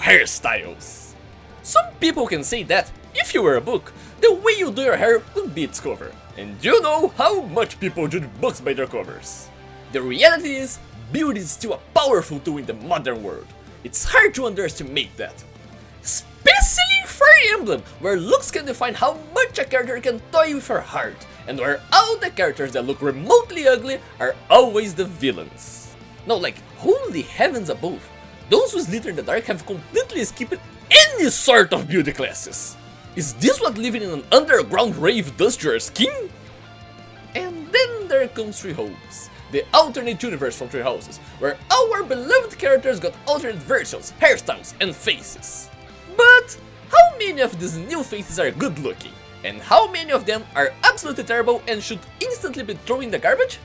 hairstyles. Some people can say that, if you were a book, the way you do your hair would be its cover. And you know how much people judge books by their covers. The reality is, beauty is still a powerful tool in the modern world. It's hard to underestimate that. Especially in Fire Emblem, where looks can define how much a character can toy with her heart, and where all the characters that look remotely ugly are always the villains. No, like, holy heavens above, those who slither in the dark have completely skipped any sort of beauty classes. Is this what living in an underground rave does to your skin? And then there comes Three Hopes, the alternate universe from Three Houses, where our beloved characters got alternate versions, hairstyles, and faces. But how many of these new faces are good looking? And how many of them are absolutely terrible and should instantly be thrown in the garbage?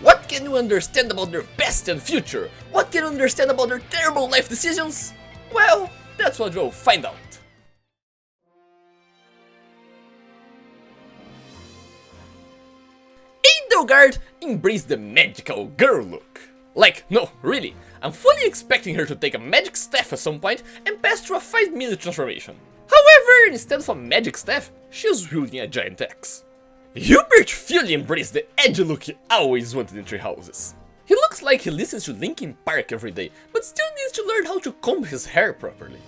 What can you understand about their past and future? What can you understand about their terrible life decisions? Well, that's what we'll find out. Edelgard embraced the magical girl look. Like, no, really, I'm fully expecting her to take a magic staff at some point and pass through a 5-minute transformation. However, instead of a magic staff, she's wielding a giant axe. Hubert fully embraced the edgy look he always wanted in Three Houses. He looks like he listens to Linkin Park every day, but still needs to learn how to comb his hair properly.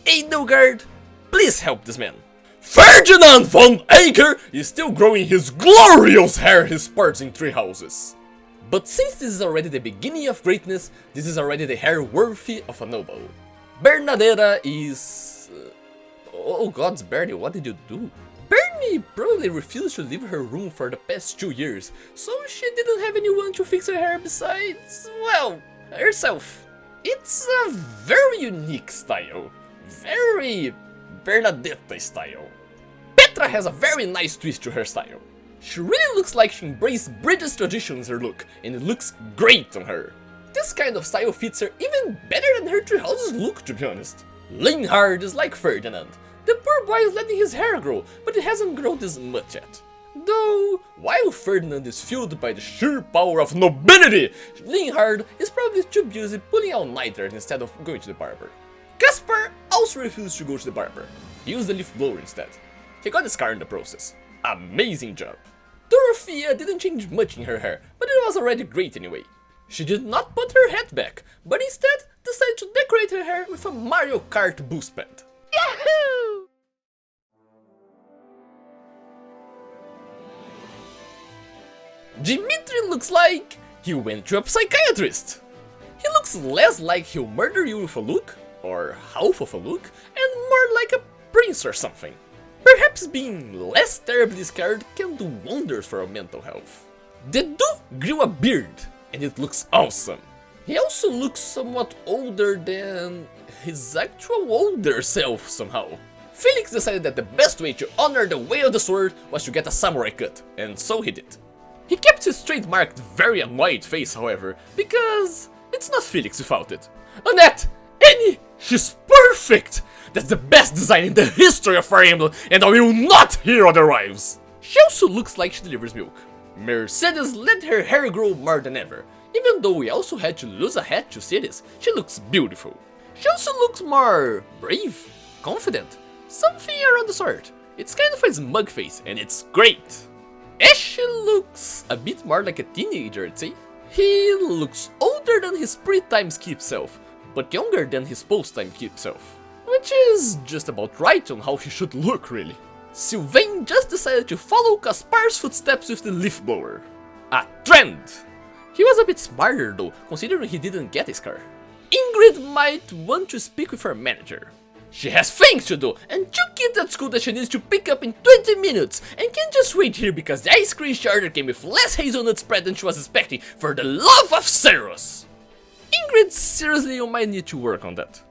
Edelgard, please help this man. Ferdinand von Aker is still growing his glorious hair he sports in Three Houses. But since this is already the beginning of greatness, this is already the hair worthy of a noble. Bernadetta is... oh gods, Bernie, what did you do? Bernie probably refused to leave her room for the past 2 years, so she didn't have anyone to fix her hair besides, well, herself. It's a very unique style. Very Bernadetta style. Petra has a very nice twist to her style. She really looks like she embraced British tradition in her look, and it looks great on her. This kind of style fits her even better than her Three Houses look, to be honest. Linhard is like Ferdinand. The poor boy is letting his hair grow, but it hasn't grown this much yet. Though, while Ferdinand is fueled by the sheer power of nobility, Linhard is probably too busy pulling all-nighters instead of going to the barber. Caspar also refused to go to the barber. He used the leaf blower instead. He got a scar in the process. Amazing job. Dorothea didn't change much in her hair, but it was already great anyway. She did not put her hat back, but instead decided to decorate her hair with a Mario Kart boost pad. Yahoo! Dimitri looks like he went to a psychiatrist. He looks less like he'll murder you with a look, or half of a look, and more like a prince or something. Perhaps being less terribly scared can do wonders for our mental health. Dedu grew a beard, and it looks awesome. He also looks somewhat older than his actual older self somehow. Felix decided that the best way to honor the way of the sword was to get a samurai cut, and so he did. He kept his trademarked very annoyed face, however, because it's not Felix without it. Annette! Annie! She's perfect! That's the best design in the history of Fire Emblem, and I will not hear otherwise! She also looks like she delivers milk. Mercedes let her hair grow more than ever. Even though we also had to lose a hat to cities, she looks beautiful. She also looks more brave, confident, something around the sort. It's kind of a smug face, and it's great. Ashen looks a bit more like a teenager, I'd say. He looks older than his pre-time skip self, but younger than his post-time skip self. Which is just about right on how he should look, really. Sylvain just decided to follow Caspar's footsteps with the leaf blower. A trend! He was a bit smarter though, considering he didn't get his car. Ingrid might want to speak with her manager. She has things to do, and 2 kids at school that she needs to pick up in 20 minutes, and can't just wait here because the ice cream starter came with less hazelnut spread than she was expecting, for the love of Ceros! Ingrid, seriously, you might need to work on that.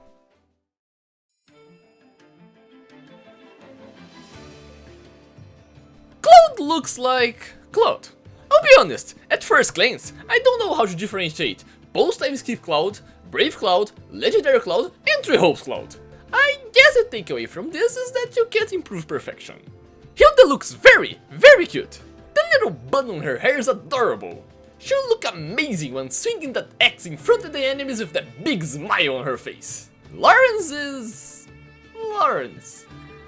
Cloud looks like Cloud. I'll be honest, at first glance, I don't know how to differentiate post-time skip Cloud, Brave Cloud, Legendary Cloud, and Three Hopes Cloud. I guess the takeaway from this is that you can't improve perfection. Hilda looks very, very cute. The little bun on her hair is adorable. She'll look amazing when swinging that axe in front of the enemies with that big smile on her face. Lawrence is... Lawrence.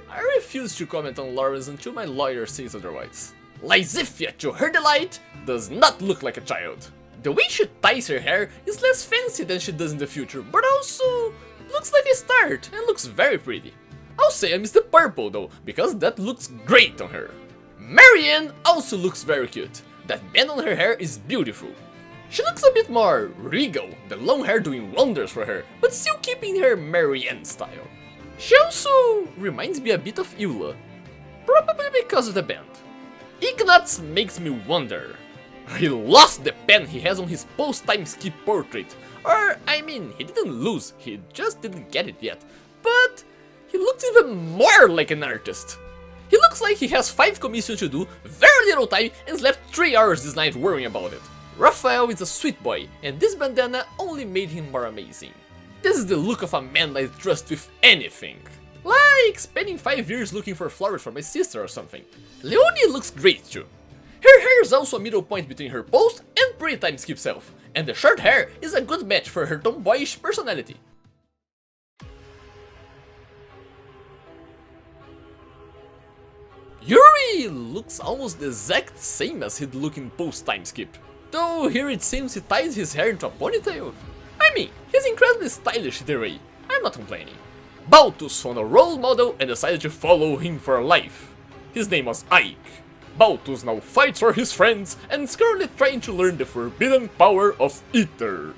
I refuse to comment on Lawrence until my lawyer says otherwise. Lysithia, to her delight, does not look like a child. The way she ties her hair is less fancy than she does in the future, but also looks like a start and looks very pretty. I'll say I miss the purple though, because that looks great on her. Marianne also looks very cute. That band on her hair is beautiful. She looks a bit more regal, the long hair doing wonders for her, but still keeping her Marianne style. She also reminds me a bit of Eula, probably because of the band. Ignatz makes me wonder. He lost the pen he has on his post-time skip portrait. Or, I mean, he didn't lose, he just didn't get it yet. But he looks even more like an artist. He looks like he has 5 commissions to do, very little time, and slept 3 hours this night worrying about it. Raphael is a sweet boy, and this bandana only made him more amazing. This is the look of a man I trust with anything. Like spending 5 years looking for flowers for my sister or something. Leonie looks great too. Her hair is also a middle point between her post and pre-time skip self, and the short hair is a good match for her tomboyish personality. Yuri looks almost the exact same as he'd look in post-time skip, though here it seems he ties his hair into a ponytail. I mean, he's incredibly stylish either way, I'm not complaining. Baltus found a role model and decided to follow him for life. His name was Ike. Baltus now fights for his friends and is currently trying to learn the forbidden power of Ether.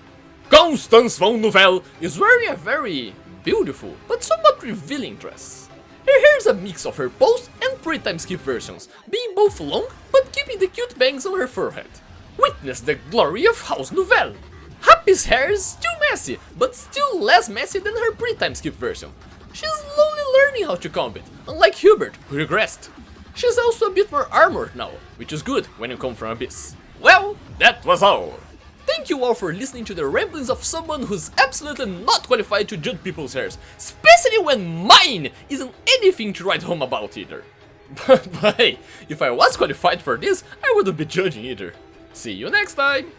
Constance von Nouvelle is wearing a very beautiful but somewhat revealing dress. Her hair is a mix of her post and pre-time skip versions, being both long but keeping the cute bangs on her forehead. Witness the glory of House Nouvelle! Happy's hair is still messy, but still less messy than her pre-time skip version. She's slowly learning how to comb it, unlike Hubert, who regressed. She's also a bit more armored now, which is good when you come from Abyss. Well, that was all. Thank you all for listening to the ramblings of someone who's absolutely not qualified to judge people's hairs, especially when mine isn't anything to write home about either. But hey, if I was qualified for this, I wouldn't be judging either. See you next time!